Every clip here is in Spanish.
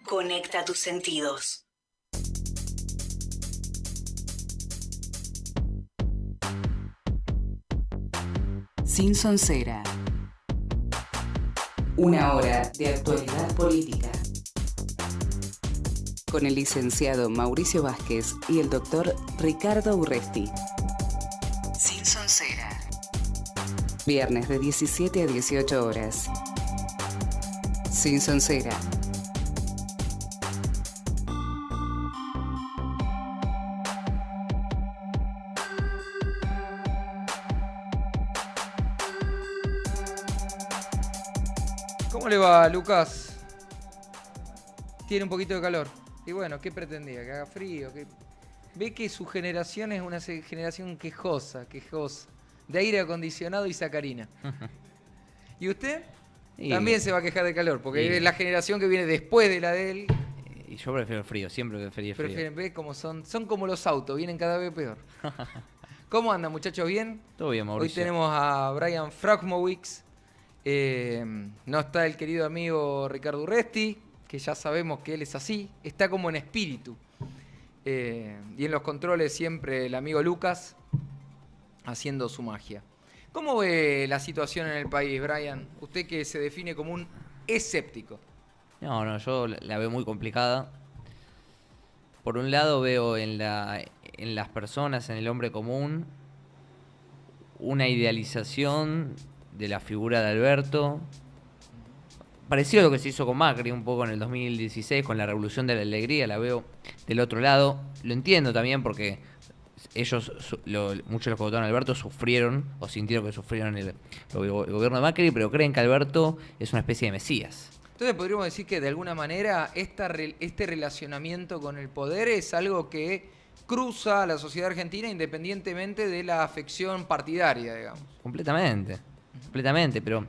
Conecta tus sentidos. Sin Soncera. Una hora de actualidad política. Con el licenciado Mauricio Vázquez y el doctor Ricardo Urresti. Sin Soncera. Viernes de 17 a 18 horas. Sin Soncera. ¿Cómo le va, Lucas? Tiene un poquito de calor. Y bueno, ¿qué pretendía? ¿Que haga frío? Ve que su generación es una generación quejosa. De aire acondicionado y sacarina. ¿Y usted? También se va a quejar de calor, porque es la generación que viene después de la de él. Y yo prefiero el frío, siempre preferí el frío. Ve cómo son como los autos, vienen cada vez peor. ¿Cómo andan, muchachos? ¿Bien? Todo bien, Mauricio. Hoy tenemos a Brian Fragmowicz. No está el querido amigo Ricardo Urresti, que ya sabemos que él es así, está como en espíritu. Y en los controles siempre el amigo Lucas haciendo su magia. ¿Cómo ve la situación en el país, Brian? Usted que se define como un escéptico. No, yo la veo muy complicada. Por un lado veo en las personas, en el hombre común, una idealización de la figura de Alberto, parecido a lo que se hizo con Macri un poco en el 2016 con la Revolución de la Alegría. La veo del otro lado. Lo entiendo también porque ellos, muchos de los que votaron a Alberto sufrieron o sintieron que sufrieron el gobierno de Macri, pero creen que Alberto es una especie de mesías. Entonces podríamos decir que de alguna manera este relacionamiento con el poder es algo que cruza a la sociedad argentina independientemente de la afección partidaria, digamos. Completamente, pero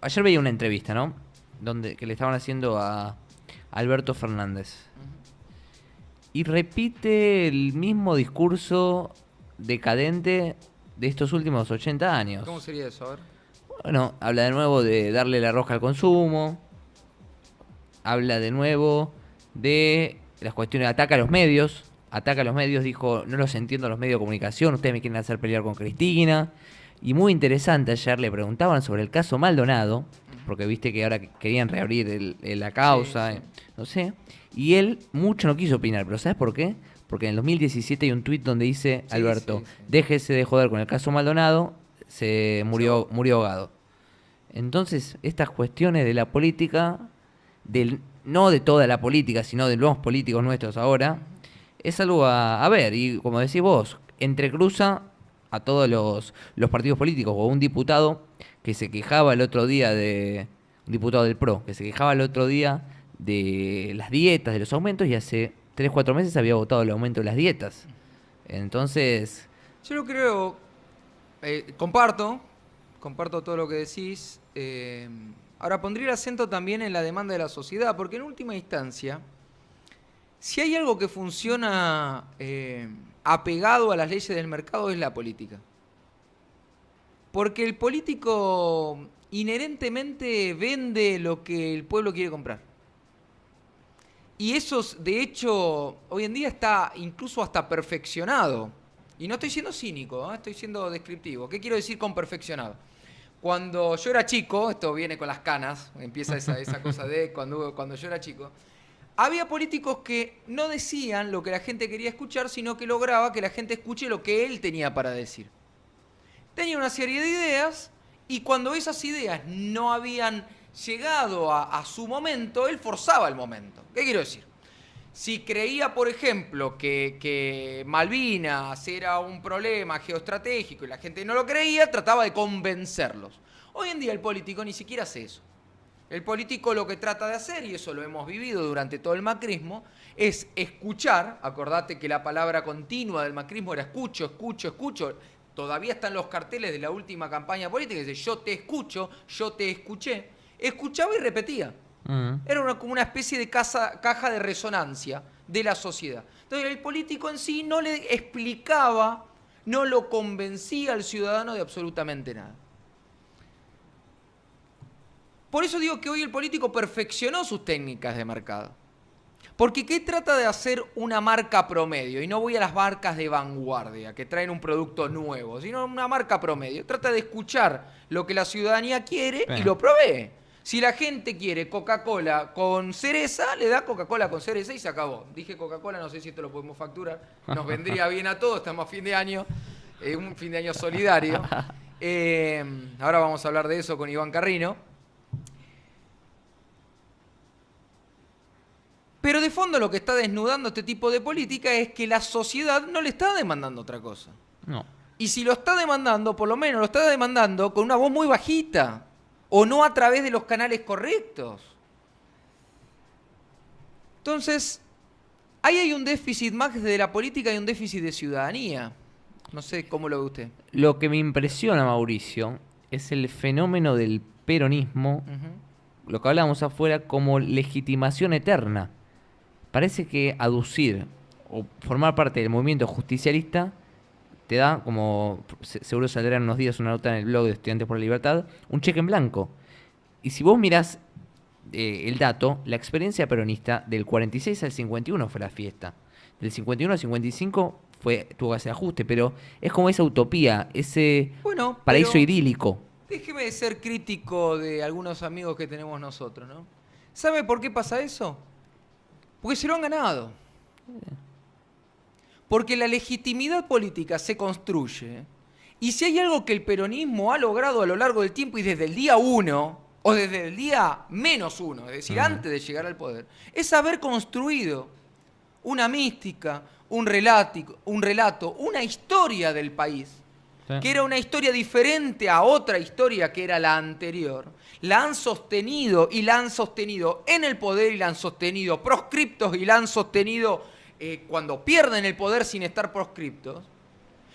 ayer veía una entrevista, ¿no? Que le estaban haciendo a Alberto Fernández. Y repite el mismo discurso decadente de estos últimos 80 años. ¿Cómo sería eso? A ver. Bueno, habla de nuevo de darle la rosca al consumo. Habla de nuevo de las cuestiones, ataca a los medios, dijo, no los entiendo a los medios de comunicación, ustedes me quieren hacer pelear con Cristina. Y muy interesante, ayer le preguntaban sobre el caso Maldonado, porque viste que ahora querían reabrir la causa, sí. No sé, y él mucho no quiso opinar, pero ¿sabes por qué? Porque en el 2017 hay un tuit donde dice, Alberto, déjese de joder con el caso Maldonado, murió ahogado. Entonces, estas cuestiones de la política, no de toda la política, sino de los políticos nuestros ahora, es algo a ver, y como decís vos, entrecruza a todos los partidos políticos, o un diputado que se quejaba el otro día un diputado del PRO, que se quejaba el otro día de las dietas, de los aumentos, y hace 3-4 meses había votado el aumento de las dietas. Entonces... Yo lo creo, comparto todo lo que decís. Ahora pondría el acento también en la demanda de la sociedad, porque en última instancia, si hay algo que funciona apegado a las leyes del mercado es la política. Porque el político inherentemente vende lo que el pueblo quiere comprar. Y eso, de hecho, hoy en día está incluso hasta perfeccionado. Y no estoy siendo cínico, estoy siendo descriptivo. ¿Qué quiero decir con perfeccionado? Cuando yo era chico, esto viene con las canas, empieza esa cosa de cuando yo era chico, había políticos que no decían lo que la gente quería escuchar, sino que lograba que la gente escuche lo que él tenía para decir. Tenía una serie de ideas y cuando esas ideas no habían llegado a su momento, él forzaba el momento. ¿Qué quiero decir? Si creía, por ejemplo, que Malvinas era un problema geoestratégico y la gente no lo creía, trataba de convencerlos. Hoy en día el político ni siquiera hace eso. El político lo que trata de hacer, y eso lo hemos vivido durante todo el macrismo, es escuchar. Acordate que la palabra continua del macrismo era escucho, escucho, escucho. Todavía están los carteles de la última campaña política que dice yo te escucho, yo te escuché. Escuchaba y repetía. Era como una especie de caja de resonancia de la sociedad. Entonces el político en sí no le explicaba, no lo convencía al ciudadano de absolutamente nada. Por eso digo que hoy el político perfeccionó sus técnicas de mercado. Porque ¿qué trata de hacer una marca promedio? Y no voy a las marcas de vanguardia, que traen un producto nuevo, sino una marca promedio. Trata de escuchar lo que la ciudadanía quiere y lo provee. Si la gente quiere Coca-Cola con cereza, le da Coca-Cola con cereza y se acabó. Dije Coca-Cola, no sé si esto lo podemos facturar. Nos vendría bien a todos, estamos a fin de año, un fin de año solidario. Ahora vamos a hablar de eso con Iván Carrino. Pero de fondo lo que está desnudando este tipo de política es que la sociedad no le está demandando otra cosa. No. Y si lo está demandando, por lo menos lo está demandando con una voz muy bajita o no a través de los canales correctos. Entonces, ahí hay un déficit más de la política y un déficit de ciudadanía. No sé cómo lo ve usted. Lo que me impresiona, Mauricio, es el fenómeno del peronismo, lo que hablábamos afuera, como legitimación eterna. Parece que aducir o formar parte del movimiento justicialista te da, como seguro saldrá en unos días una nota en el blog de Estudiantes por la Libertad, un cheque en blanco. Y si vos mirás el dato, la experiencia peronista del 46 al 51 fue la fiesta. Del 51 al 55 tuvo que hacer ajuste, pero es como esa utopía, ese paraíso idílico. Déjeme de ser crítico de algunos amigos que tenemos nosotros, ¿no? ¿Sabe por qué pasa eso? Porque se lo han ganado. Porque la legitimidad política se construye. Y si hay algo que el peronismo ha logrado a lo largo del tiempo y desde el día 1, o desde el día -1, es decir, antes de llegar al poder, es haber construido una mística, un relato, una historia del país, que era una historia diferente a otra historia que era la anterior. La han sostenido y la han sostenido en el poder y la han sostenido proscriptos y la han sostenido cuando pierden el poder sin estar proscriptos.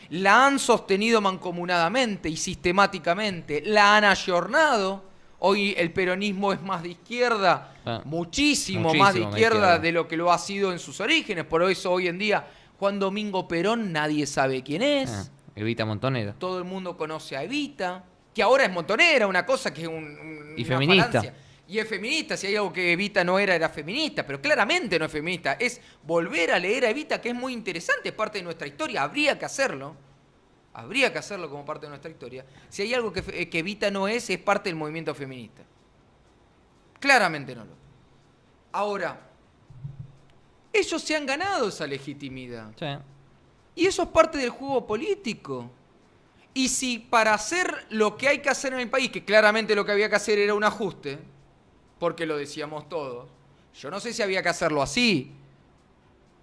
La han sostenido mancomunadamente y sistemáticamente. La han ayornado. Hoy el peronismo es más de izquierda, muchísimo más de izquierda de lo que lo ha sido en sus orígenes. Por eso hoy en día Juan Domingo Perón nadie sabe quién es. Evita Montonera. Todo el mundo conoce a Evita, que ahora es montonera, una cosa que es y feminista. Falancia. Y es feminista, si hay algo que Evita no era feminista, pero claramente no es feminista. Es volver a leer a Evita, que es muy interesante, es parte de nuestra historia, habría que hacerlo como parte de nuestra historia. Si hay algo que Evita no es parte del movimiento feminista. Claramente no lo es. Ahora, ellos se han ganado esa legitimidad. Sí. Y eso es parte del juego político. Y si para hacer lo que hay que hacer en el país, que claramente lo que había que hacer era un ajuste, porque lo decíamos todos, yo no sé si había que hacerlo así,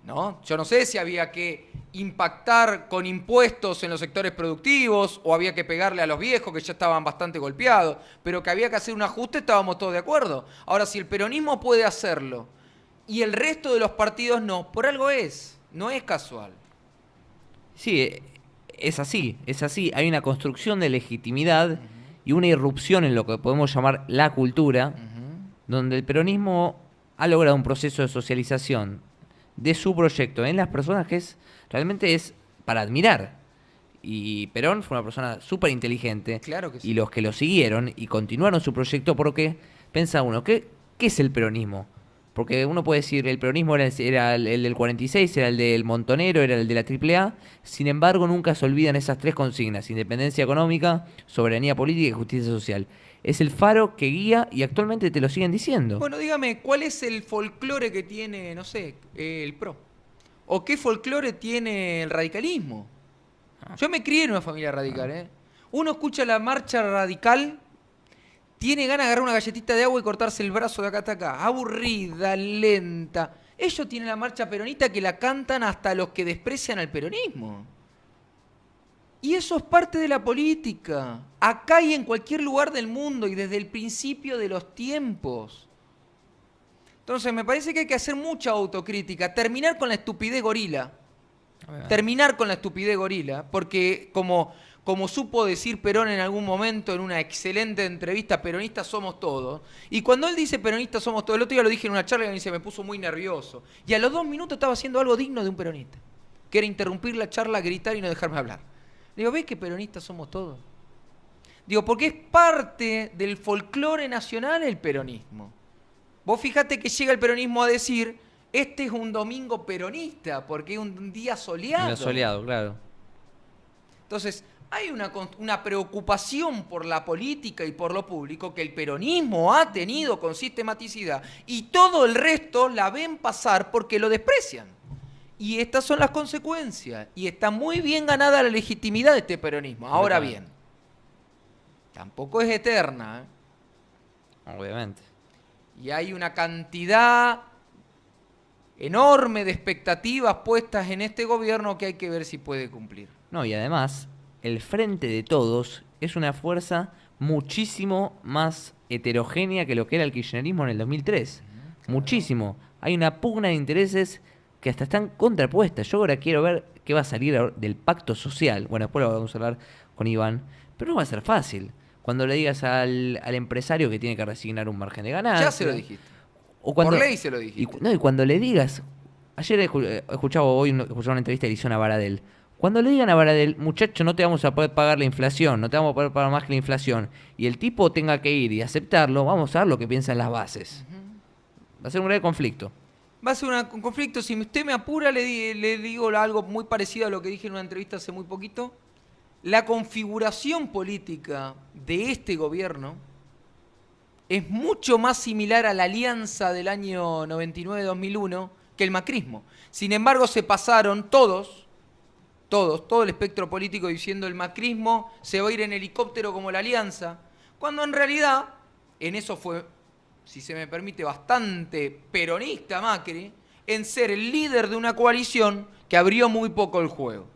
¿no? Yo no sé si había que impactar con impuestos en los sectores productivos o había que pegarle a los viejos que ya estaban bastante golpeados, pero que había que hacer un ajuste, estábamos todos de acuerdo. Ahora, si el peronismo puede hacerlo y el resto de los partidos no, por algo no es casual. Sí, es así. Hay una construcción de legitimidad y una irrupción en lo que podemos llamar la cultura, donde el peronismo ha logrado un proceso de socialización de su proyecto en las personas que realmente es para admirar. Y Perón fue una persona súper inteligente. Claro que sí. Y los que lo siguieron y continuaron su proyecto, porque pensa uno, ¿qué es el peronismo? Porque uno puede decir, el peronismo era el del 46, era el del Montonero, era el de la AAA. Sin embargo, nunca se olvidan esas tres consignas: independencia económica, soberanía política y justicia social. Es el faro que guía y actualmente te lo siguen diciendo. Bueno, dígame, ¿cuál es el folclore que tiene, no sé, el PRO? ¿O qué folclore tiene el radicalismo? Yo me crié en una familia radical, ¿eh? Uno escucha la marcha radical, tiene ganas de agarrar una galletita de agua y cortarse el brazo de acá hasta acá. Aburrida, lenta. Ellos tienen la marcha peronista que la cantan hasta los que desprecian al peronismo. Y eso es parte de la política. Acá y en cualquier lugar del mundo y desde el principio de los tiempos. Entonces me parece que hay que hacer mucha autocrítica. Terminar con la estupidez gorila. Porque como supo decir Perón en algún momento en una excelente entrevista, peronistas somos todos. Y cuando él dice peronistas somos todos, el otro día lo dije en una charla y me dice, me puso muy nervioso. Y a los 2 minutos estaba haciendo algo digno de un peronista, que era interrumpir la charla, gritar y no dejarme hablar. Digo, ¿ves que peronistas somos todos? Digo, porque es parte del folclore nacional el peronismo. Vos fijate que llega el peronismo a decir, Este es un domingo peronista, porque es un día soleado. En lo soleado, claro. Entonces, hay una preocupación por la política y por lo público que el peronismo ha tenido con sistematicidad y todo el resto la ven pasar porque lo desprecian. Y estas son las consecuencias. Y está muy bien ganada la legitimidad de este peronismo. Ahora bien, tampoco es eterna, ¿eh? Obviamente. Y hay una cantidad enorme de expectativas puestas en este gobierno que hay que ver si puede cumplir. No, y además, el Frente de Todos es una fuerza muchísimo más heterogénea que lo que era el kirchnerismo en el 2003. Claro. Muchísimo. Hay una pugna de intereses que hasta están contrapuestas. Yo ahora quiero ver qué va a salir del pacto social. Bueno, después lo vamos a hablar con Iván. Pero no va a ser fácil. Cuando le digas al empresario que tiene que resignar un margen de ganancia. Ya se lo dijiste. O cuando, por ley se lo dijiste. Y cuando le digas... Ayer escuchaba una entrevista que le hicieron a Baradel. Cuando le digan a Baradel, muchacho, no te vamos a poder pagar la inflación, no te vamos a poder pagar más que la inflación, y el tipo tenga que ir y aceptarlo, vamos a ver lo que piensan las bases. Va a ser un grave conflicto. Va a ser un conflicto. Si usted me apura, le digo algo muy parecido a lo que dije en una entrevista hace muy poquito. La configuración política de este gobierno es mucho más similar a la alianza del año 99-2001 que el macrismo. Sin embargo, se pasaron todo el espectro político diciendo el macrismo se va a ir en helicóptero como la alianza, cuando en realidad, en eso fue, si se me permite, bastante peronista Macri, en ser el líder de una coalición que abrió muy poco el juego.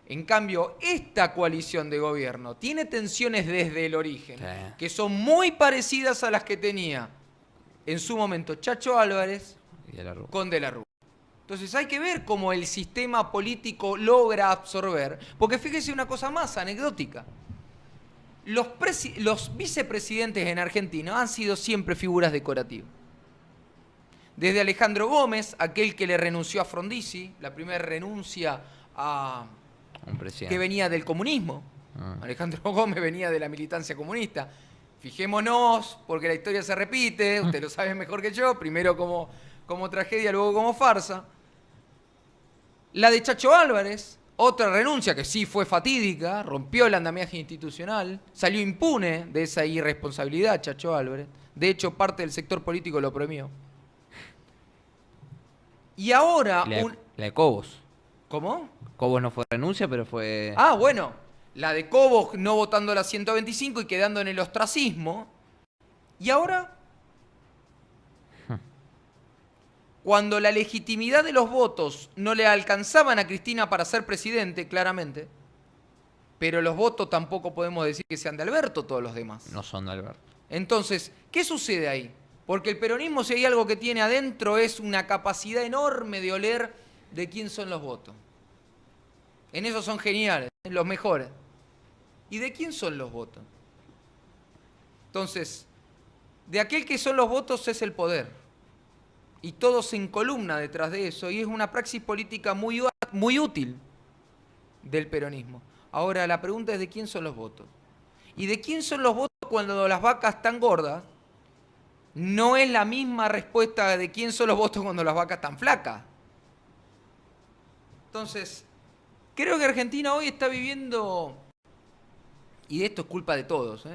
En cambio, esta coalición de gobierno tiene tensiones desde el origen, que son muy parecidas a las que tenía en su momento Chacho Álvarez con De la Rúa. Entonces hay que ver cómo el sistema político logra absorber, porque fíjese una cosa más anecdótica. Los vicepresidentes en Argentina han sido siempre figuras decorativas. Desde Alejandro Gómez, aquel que le renunció a Frondizi, la primera renuncia que venía del comunismo. Alejandro Gómez venía de la militancia comunista. Fijémonos, porque la historia se repite, usted lo sabe mejor que yo, primero como tragedia, luego como farsa. La de Chacho Álvarez, otra renuncia que sí fue fatídica, rompió el andamiaje institucional, salió impune de esa irresponsabilidad Chacho Álvarez. De hecho, parte del sector político lo premió. Y ahora... La de Cobos. ¿Cómo? Cobos no fue renuncia, pero fue... Ah, bueno, la de Cobos no votando la 125 y quedando en el ostracismo. Y ahora... Cuando la legitimidad de los votos no le alcanzaban a Cristina para ser presidente, claramente, pero los votos tampoco podemos decir que sean de Alberto todos los demás. No son de Alberto. Entonces, ¿qué sucede ahí? Porque el peronismo, si hay algo que tiene adentro, es una capacidad enorme de oler de quién son los votos. En eso son geniales, los mejores. ¿Y de quién son los votos? Entonces, de aquel que son los votos es el poder. Y todo se encolumna detrás de eso, y es una praxis política muy útil del peronismo. Ahora, la pregunta es de quién son los votos. Y de quién son los votos cuando las vacas están gordas, no es la misma respuesta de quién son los votos cuando las vacas están flacas. Entonces, creo que Argentina hoy está viviendo, y de esto es culpa de todos,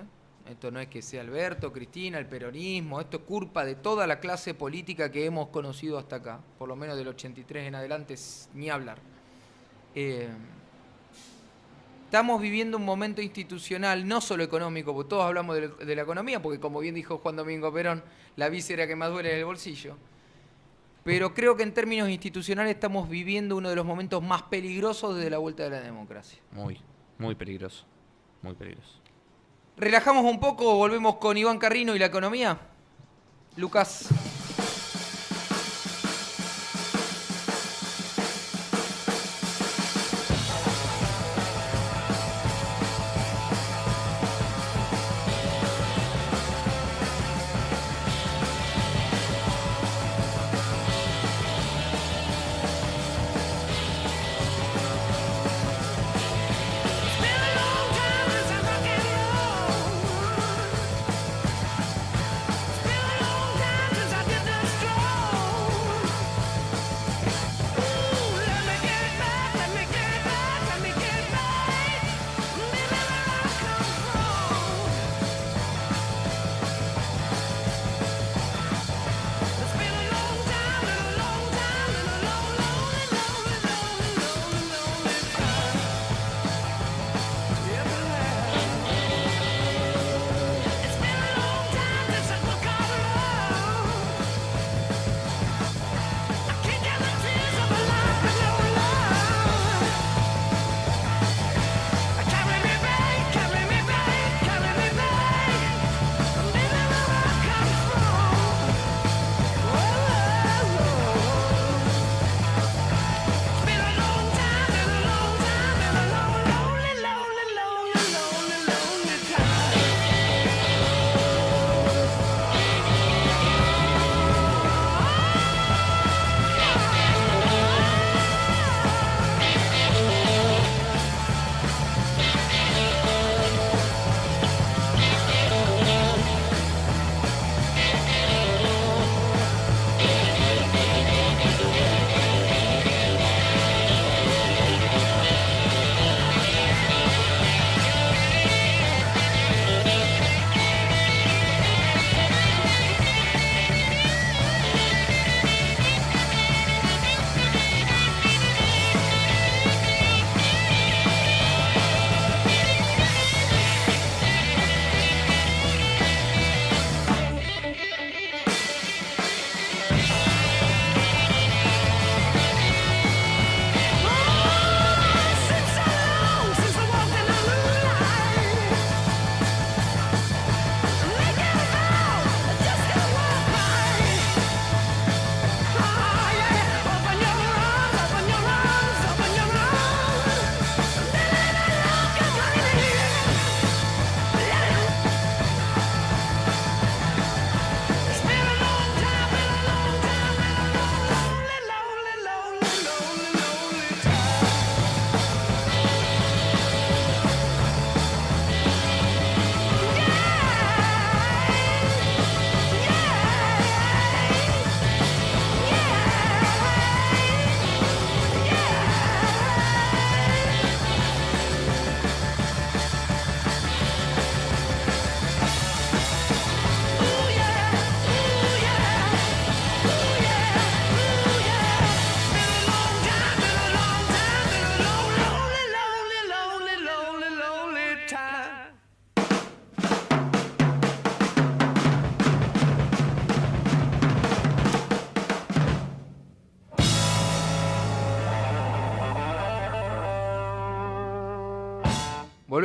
esto no es que sea Alberto, Cristina, el peronismo, esto es culpa de toda la clase política que hemos conocido hasta acá, por lo menos del 83 en adelante, ni hablar. Estamos viviendo un momento institucional, no solo económico, porque todos hablamos de la economía, porque como bien dijo Juan Domingo Perón, la víscera que más duele es el bolsillo. Pero creo que en términos institucionales estamos viviendo uno de los momentos más peligrosos desde la vuelta de la democracia. Muy peligroso, muy peligroso. Relajamos un poco, volvemos con Iván Carrino y la economía. Lucas.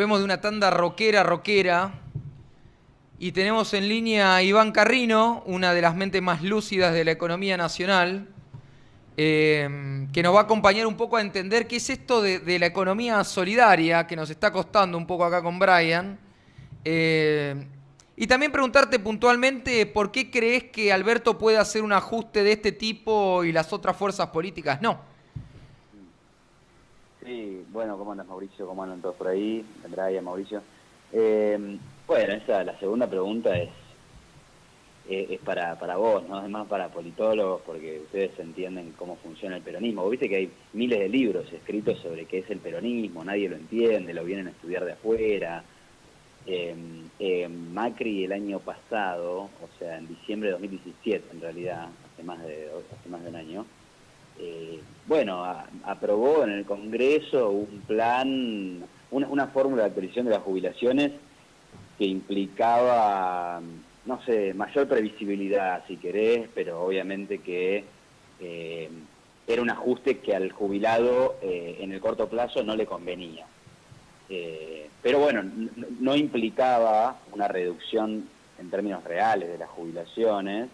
volvemos de una tanda rockera. Y tenemos en línea a Iván Carrino, una de las mentes más lúcidas de la economía nacional, que nos va a acompañar un poco a entender qué es esto de la economía solidaria, que nos está costando un poco acá con Brian. Y también preguntarte puntualmente por qué crees que Alberto puede hacer un ajuste de este tipo y las otras fuerzas políticas no. Sí, bueno, ¿cómo andas, Mauricio? ¿Cómo andan todos por ahí? Brian, Mauricio. Bueno, la segunda pregunta es para vos, ¿no? Es más para politólogos, porque ustedes entienden cómo funciona el peronismo. Vos viste que hay miles de libros escritos sobre qué es el peronismo, nadie lo entiende, lo vienen a estudiar de afuera. Macri el año pasado, o sea, en diciembre de 2017 en realidad, hace más de un año, bueno, aprobó en el Congreso un plan, una fórmula de actualización de las jubilaciones que implicaba, no sé, mayor previsibilidad, si querés, pero obviamente que era un ajuste que al jubilado en el corto plazo no le convenía. Pero bueno, no implicaba una reducción en términos reales de las jubilaciones,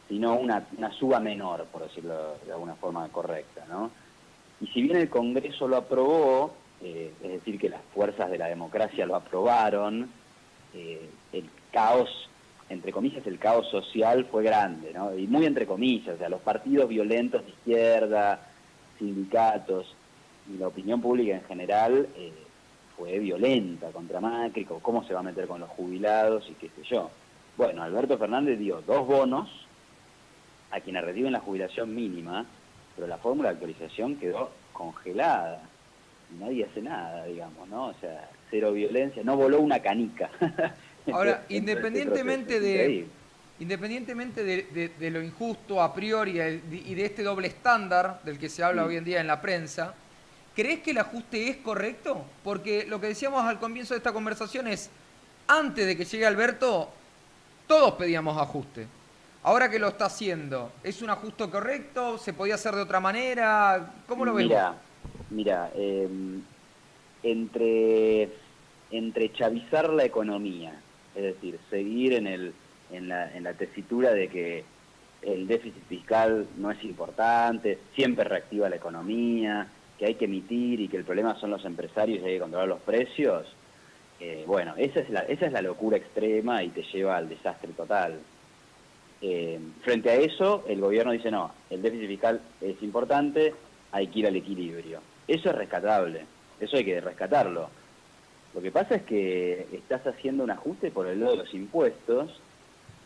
sino una suba menor, por decirlo de alguna forma correcta, ¿no? Y si bien el Congreso lo aprobó, es decir, que las fuerzas de la democracia lo aprobaron, el caos, entre comillas, el caos social fue grande, ¿no? Y muy entre comillas, o sea, los partidos violentos de izquierda, sindicatos y la opinión pública en general fue violenta contra Macri, cómo se va a meter con los jubilados y qué sé yo. Bueno, Alberto Fernández dio 2 bonos a quienes reciben la jubilación mínima, pero la fórmula de actualización quedó congelada. Y nadie hace nada, digamos, ¿no? O sea, cero violencia, no voló una canica. Ahora, independientemente de lo injusto a priori y de este doble estándar del que se habla hoy en día en la prensa, ¿crees que el ajuste es correcto? Porque lo que decíamos al comienzo de esta conversación es, antes de que llegue Alberto, todos pedíamos ajuste. Ahora que lo está haciendo, ¿es un ajuste correcto? ¿Se podía hacer de otra manera? ¿Cómo lo ves vos? Mira, entre chavizar la economía, es decir, seguir en la tesitura de que el déficit fiscal no es importante, siempre reactiva la economía, que hay que emitir y que el problema son los empresarios y hay que controlar los precios, bueno, esa es la locura extrema y te lleva al desastre total. Frente a eso, el gobierno dice, no, el déficit fiscal es importante, hay que ir al equilibrio. Eso es rescatable, eso hay que rescatarlo. Lo que pasa es que estás haciendo un ajuste por el lado de los impuestos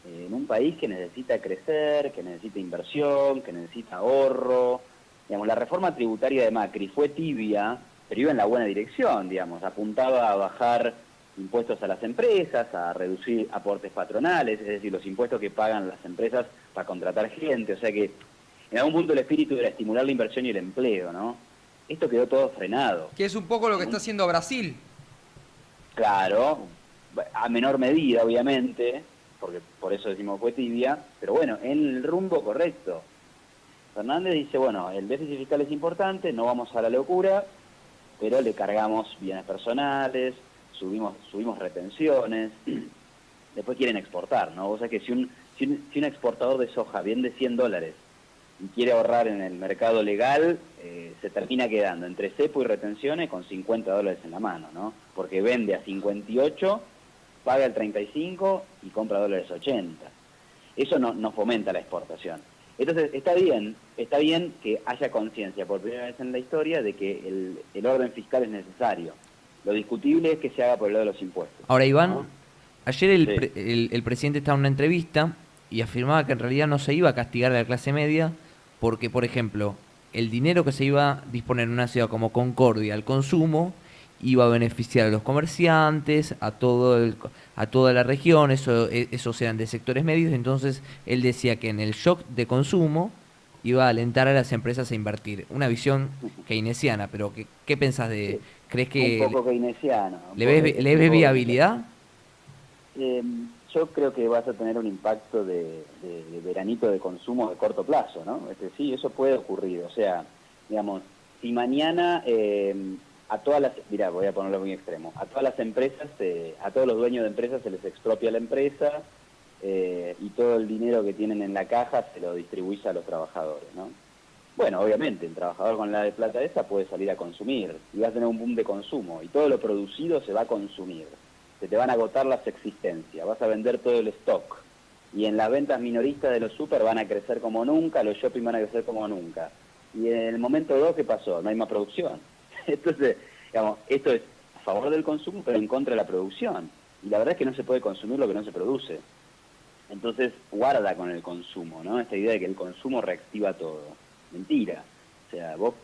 en un país que necesita crecer, que necesita inversión, que necesita ahorro. Digamos, la reforma tributaria de Macri fue tibia, pero iba en la buena dirección, digamos, apuntaba a bajar impuestos a las empresas, a reducir aportes patronales, es decir, los impuestos que pagan las empresas para contratar gente, o sea que en algún punto el espíritu era estimular la inversión y el empleo, ¿no? Esto quedó todo frenado. Que es un poco lo que está haciendo Brasil. Claro, a menor medida, obviamente, porque por eso decimos fue tibia, pero bueno, en el rumbo correcto. Fernández dice, bueno, el déficit fiscal es importante, no vamos a la locura, pero le cargamos bienes personales, subimos retenciones, después quieren exportar, ¿no? O sea que si un exportador de soja vende $100 y quiere ahorrar en el mercado legal, se termina quedando entre cepo y retenciones con $50 en la mano, ¿no? Porque vende a 58, paga el 35 y compra $80. Eso no fomenta la exportación. Entonces está bien que haya conciencia por primera vez en la historia de que el orden fiscal es necesario. Lo discutible es que se haga por el lado de los impuestos. Ahora, Iván, ¿no? ayer el presidente estaba en una entrevista y afirmaba que en realidad no se iba a castigar a la clase media porque, por ejemplo, el dinero que se iba a disponer en una ciudad como Concordia al consumo iba a beneficiar a los comerciantes, a toda la región, esos eran de sectores medios, entonces él decía que en el shock de consumo iba a alentar a las empresas a invertir. Una visión keynesiana, pero ¿qué pensás de...? ¿Crees que un poco keynesiano? ¿Le ves viabilidad? Yo creo que vas a tener un impacto de veranito de consumo de corto plazo, ¿no? Sí, eso puede ocurrir. O sea, digamos, si mañana a todas las, mirá, voy a ponerlo muy extremo, a todas las empresas, a todos los dueños de empresas se les expropia la empresa y todo el dinero que tienen en la caja se lo distribuye a los trabajadores, ¿no? Bueno, obviamente, el trabajador con la de plata esa puede salir a consumir y va a tener un boom de consumo y todo lo producido se va a consumir. Se te van a agotar las existencias, vas a vender todo el stock y en las ventas minoristas de los super van a crecer como nunca, los shopping van a crecer como nunca. Y en el momento 2, ¿qué pasó? No hay más producción. Entonces, digamos, esto es a favor del consumo pero en contra de la producción. Y la verdad es que no se puede consumir lo que no se produce. Entonces, guarda con el consumo, ¿no? Esta idea de que el consumo reactiva todo. Mentira. O sea, vos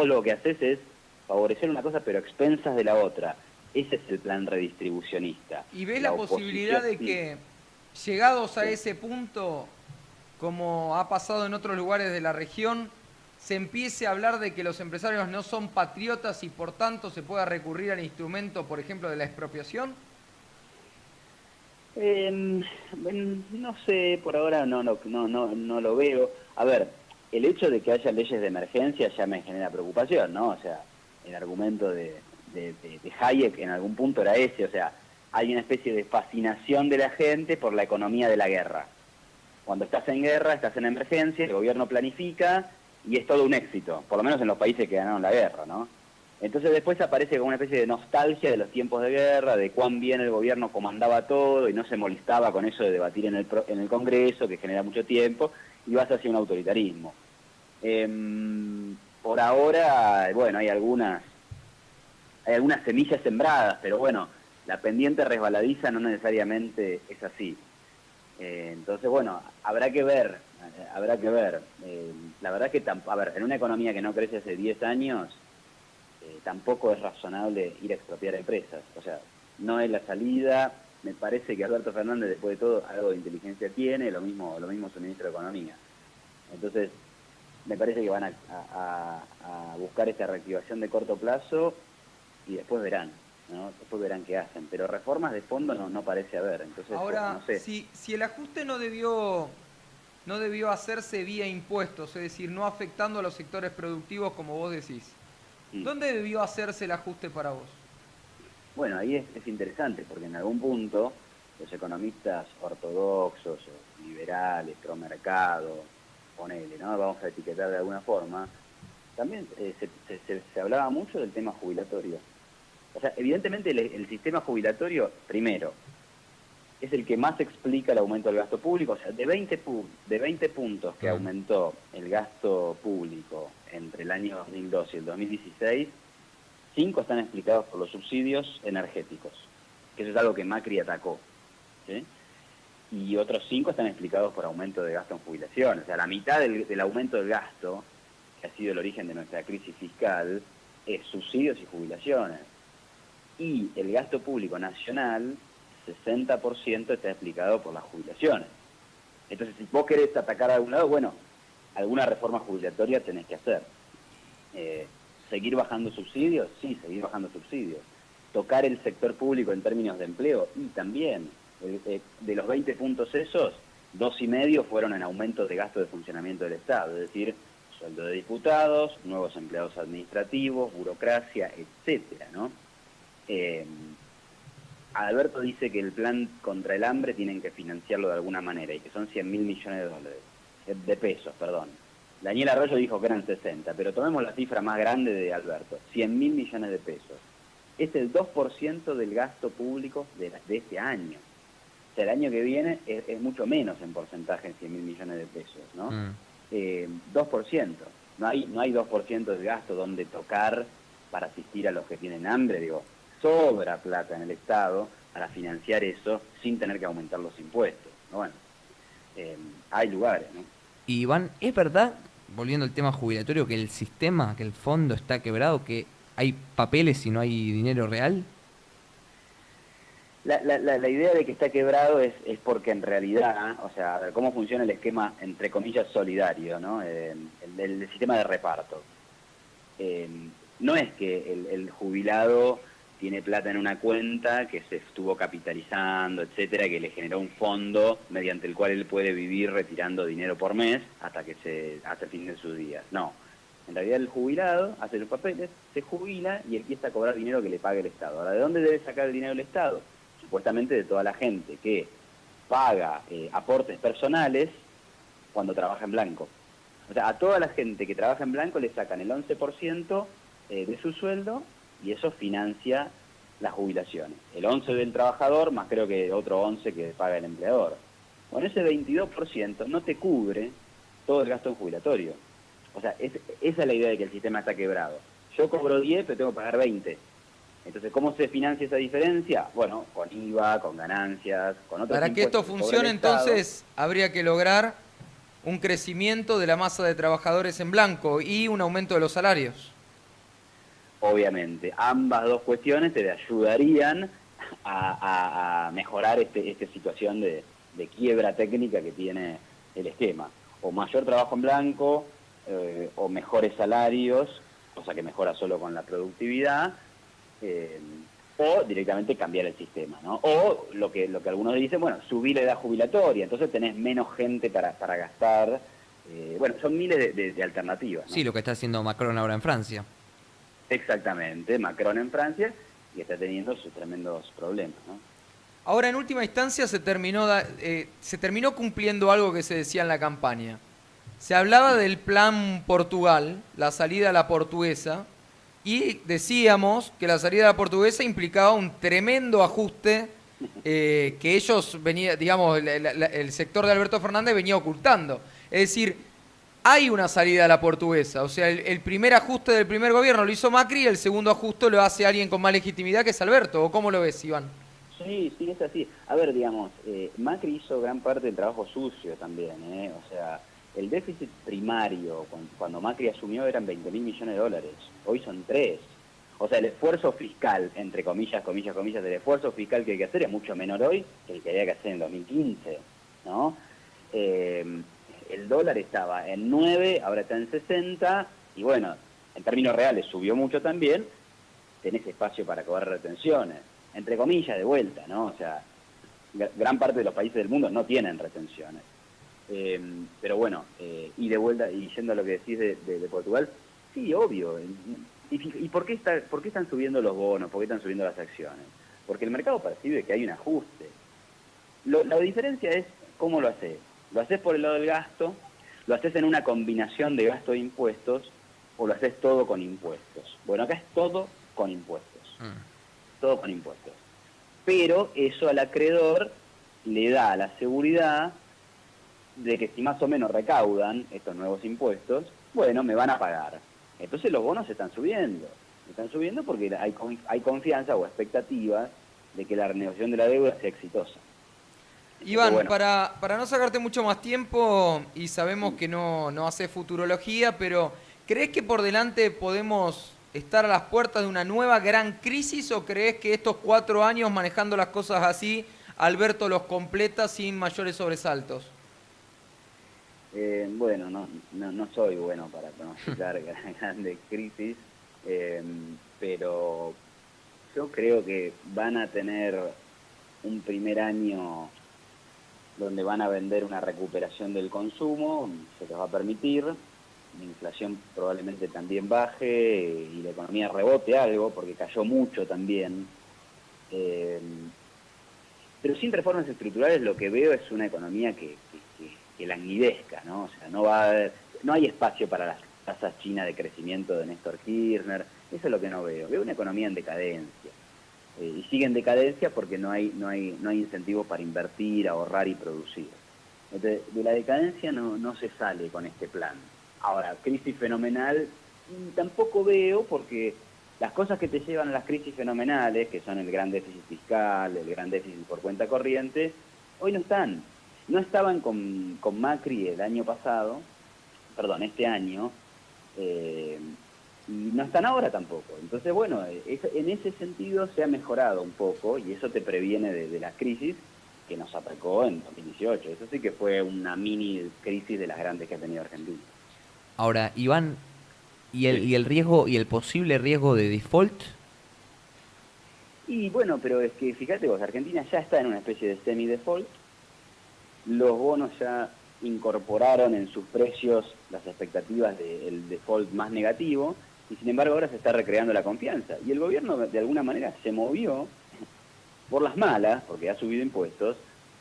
lo que haces es favorecer una cosa pero a expensas de la otra. Ese es el plan redistribucionista. ¿Y ves la posibilidad de que, llegados a ese punto, como ha pasado en otros lugares de la región, se empiece a hablar de que los empresarios no son patriotas y por tanto se pueda recurrir al instrumento, por ejemplo, de la expropiación? No sé, por ahora no lo veo. A ver, el hecho de que haya leyes de emergencia ya me genera preocupación, ¿no? O sea, el argumento de Hayek en algún punto era ese, o sea, hay una especie de fascinación de la gente por la economía de la guerra. Cuando estás en guerra, estás en emergencia, el gobierno planifica y es todo un éxito, por lo menos en los países que ganaron la guerra, ¿no? Entonces después aparece como una especie de nostalgia de los tiempos de guerra, de cuán bien el gobierno comandaba todo y no se molestaba con eso de debatir en el Congreso, que genera mucho tiempo, y vas hacia un autoritarismo. Por ahora, bueno, hay algunas semillas sembradas, pero bueno, la pendiente resbaladiza no necesariamente es así. Entonces, bueno, habrá que ver. La verdad es que, a ver, en una economía que no crece hace 10 años, tampoco es razonable ir a expropiar empresas. O sea, no es la salida. Me parece que Alberto Fernández, después de todo, algo de inteligencia tiene, lo mismo su ministro de Economía. Entonces, me parece que van a buscar esta reactivación de corto plazo y después verán, ¿no? Después verán qué hacen. Pero reformas de fondo no parece haber. Entonces, Ahora, no sé. si el ajuste no debió hacerse vía impuestos, es decir, no afectando a los sectores productivos como vos decís, ¿dónde debió hacerse el ajuste para vos? Bueno, ahí es interesante, porque en algún punto los economistas ortodoxos, liberales, pro mercado, ponele, ¿no? Vamos a etiquetar de alguna forma, también se hablaba mucho del tema jubilatorio. O sea, evidentemente el sistema jubilatorio, primero, es el que más explica el aumento del gasto público. O sea, de 20 puntos que aumentó el gasto público entre el año 2002 y el 2016, 5 están explicados por los subsidios energéticos, que eso es algo que Macri atacó, ¿sí? Y otros 5 están explicados por aumento de gasto en jubilaciones. O sea, la mitad del aumento del gasto, que ha sido el origen de nuestra crisis fiscal, es subsidios y jubilaciones. Y el gasto público nacional, 60% está explicado por las jubilaciones. Entonces, si vos querés atacar a algún lado, bueno, alguna reforma jubilatoria tenés que hacer. ¿Seguir bajando subsidios? Sí, seguir bajando subsidios. Tocar el sector público en términos de empleo, y también, de los 20 puntos esos, 2,5 fueron en aumento de gasto de funcionamiento del Estado, es decir, sueldo de diputados, nuevos empleados administrativos, burocracia, etcétera, ¿no? Alberto dice que el plan contra el hambre tienen que financiarlo de alguna manera y que son 100.000 millones de pesos, perdón. Daniel Arroyo dijo que eran 60, pero tomemos la cifra más grande de Alberto, 100.000 millones de pesos. Es el 2% del gasto público de este año. O sea, el año que viene es mucho menos en porcentaje en 100.000 millones de pesos, ¿no? 2%. No hay 2% del gasto donde tocar para asistir a los que tienen hambre, digo. Sobra plata en el Estado para financiar eso sin tener que aumentar los impuestos, ¿no? Bueno, hay lugares, ¿no? Y Iván, ¿es verdad, volviendo al tema jubilatorio, que el sistema, que el fondo está quebrado, que hay papeles y no hay dinero real? La idea de que está quebrado es porque en realidad, o sea, a ver, cómo funciona el esquema, entre comillas, solidario, ¿no? El sistema de reparto. No es que el jubilado tiene plata en una cuenta que se estuvo capitalizando, etcétera, que le generó un fondo mediante el cual él puede vivir retirando dinero por mes hasta el fin de sus días. No. En realidad el jubilado hace los papeles, se jubila y empieza a cobrar dinero que le pague el Estado. Ahora, ¿de dónde debe sacar el dinero el Estado? Supuestamente de toda la gente que paga aportes personales cuando trabaja en blanco. O sea, a toda la gente que trabaja en blanco le sacan el 11% de su sueldo y eso financia las jubilaciones. El 11% del trabajador más creo que otro 11% que paga el empleador. Bueno, ese 22% no te cubre todo el gasto en jubilatorio. O sea, esa es la idea de que el sistema está quebrado. Yo cobro 10, pero tengo que pagar 20. Entonces, ¿cómo se financia esa diferencia? Bueno, con IVA, con ganancias, con otros Para que esto impuestos cobra funcione, el Estado. entonces, habría que lograr un crecimiento de la masa de trabajadores en blanco y un aumento de los salarios. Obviamente, ambas dos cuestiones te ayudarían a mejorar esta situación de quiebra técnica que tiene el esquema. O mayor trabajo en blanco, o mejores salarios, cosa que mejora solo con la productividad, o directamente cambiar el sistema, ¿no? O lo que algunos dicen, bueno, subir la edad jubilatoria, entonces tenés menos gente para gastar. Bueno, son miles de alternativas, ¿no? Sí, lo que está haciendo Macron ahora en Francia. Exactamente, Macron en Francia, y está teniendo sus tremendos problemas, ¿no? Ahora, en última instancia, se terminó cumpliendo algo que se decía en la campaña. Se hablaba del plan Portugal, la salida a la portuguesa, y decíamos que la salida a la portuguesa implicaba un tremendo ajuste que ellos venía, digamos, el sector de Alberto Fernández venía ocultando. Es decir, hay una salida a la portuguesa. O sea, el primer ajuste del primer gobierno lo hizo Macri y el segundo ajuste lo hace alguien con más legitimidad que es Alberto. ¿O cómo lo ves, Iván? Sí, es así. A ver, digamos, Macri hizo gran parte del trabajo sucio también, ¿eh? O sea, el déficit primario, cuando Macri asumió, eran 20.000 millones de dólares. Hoy son 3. O sea, el esfuerzo fiscal, entre comillas, el esfuerzo fiscal que hay que hacer es mucho menor hoy que el que había que hacer en 2015, ¿no? El dólar estaba en 9, ahora está en 60, y bueno, en términos reales subió mucho también, tenés espacio para cobrar retenciones. Entre comillas, de vuelta, ¿no? O sea, gran parte de los países del mundo no tienen retenciones. Pero bueno, y de vuelta, y yendo a lo que decís de Portugal, sí, obvio. ¿Y por qué están subiendo los bonos? ¿Por qué están subiendo las acciones? Porque el mercado percibe que hay un ajuste. La diferencia es cómo lo haces. ¿Lo haces por el lado del gasto? ¿Lo haces en una combinación de gasto e impuestos? ¿O lo haces todo con impuestos? Bueno, acá es todo con impuestos. Todo con impuestos. Pero eso al acreedor le da la seguridad de que si más o menos recaudan estos nuevos impuestos, bueno, me van a pagar. Entonces los bonos están subiendo porque hay confianza o expectativas de que la renegociación de la deuda sea exitosa. Iván, bueno, para no sacarte mucho más tiempo, y sabemos que no haces futurología, pero ¿crees que por delante podemos estar a las puertas de una nueva gran crisis o crees que estos 4 años manejando las cosas así, Alberto los completa sin mayores sobresaltos? Bueno, no soy bueno para pronosticar grandes crisis, pero yo creo que van a tener un primer año donde van a vender una recuperación del consumo, se les va a permitir, la inflación probablemente también baje y la economía rebote algo, porque cayó mucho también. Pero sin reformas estructurales lo que veo es una economía que languidezca, ¿no? O sea, no hay espacio para las tasas chinas de crecimiento de Néstor Kirchner, eso es lo que no veo. Veo una economía en decadencia. Y sigue en decadencia porque no hay incentivos para invertir, ahorrar y producir. Entonces, de la decadencia no se sale con este plan. Ahora, crisis fenomenal, tampoco veo, porque las cosas que te llevan a las crisis fenomenales, que son el gran déficit fiscal, el gran déficit por cuenta corriente, hoy no están. No estaban con Macri el año pasado, este año, y no están ahora tampoco. Entonces, bueno, en ese sentido se ha mejorado un poco, y eso te previene de la crisis que nos atacó en 2018. Eso sí que fue una mini crisis de las grandes que ha tenido Argentina. Ahora, Iván, ¿y el riesgo y el posible riesgo de default? Y bueno, pero es que fíjate vos, Argentina ya está en una especie de semi-default, los bonos ya incorporaron en sus precios las expectativas del default más negativo, y sin embargo ahora se está recreando la confianza. Y el gobierno de alguna manera se movió por las malas, porque ha subido impuestos,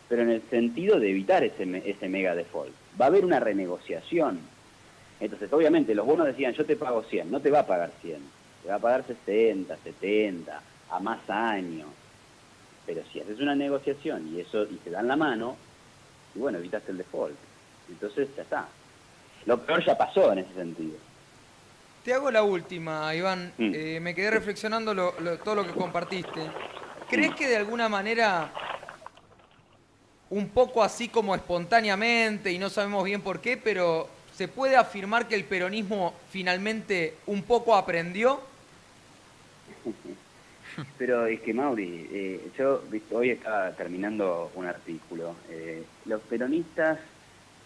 pero en el sentido de evitar ese mega default. Va a haber una renegociación. Entonces, obviamente, los bonos decían, yo te pago 100, no te va a pagar 100, te va a pagar 60, 70, a más años. Pero si haces una negociación y te dan la mano, y bueno, evitaste el default. Entonces, ya está. Lo peor ya pasó en ese sentido. Te hago la última, Iván. Me quedé reflexionando todo lo que compartiste. ¿Crees que de alguna manera, un poco así como espontáneamente, y no sabemos bien por qué, pero se puede afirmar que el peronismo finalmente un poco aprendió? Pero es que, Mauri, yo hoy estaba terminando un artículo. Los peronistas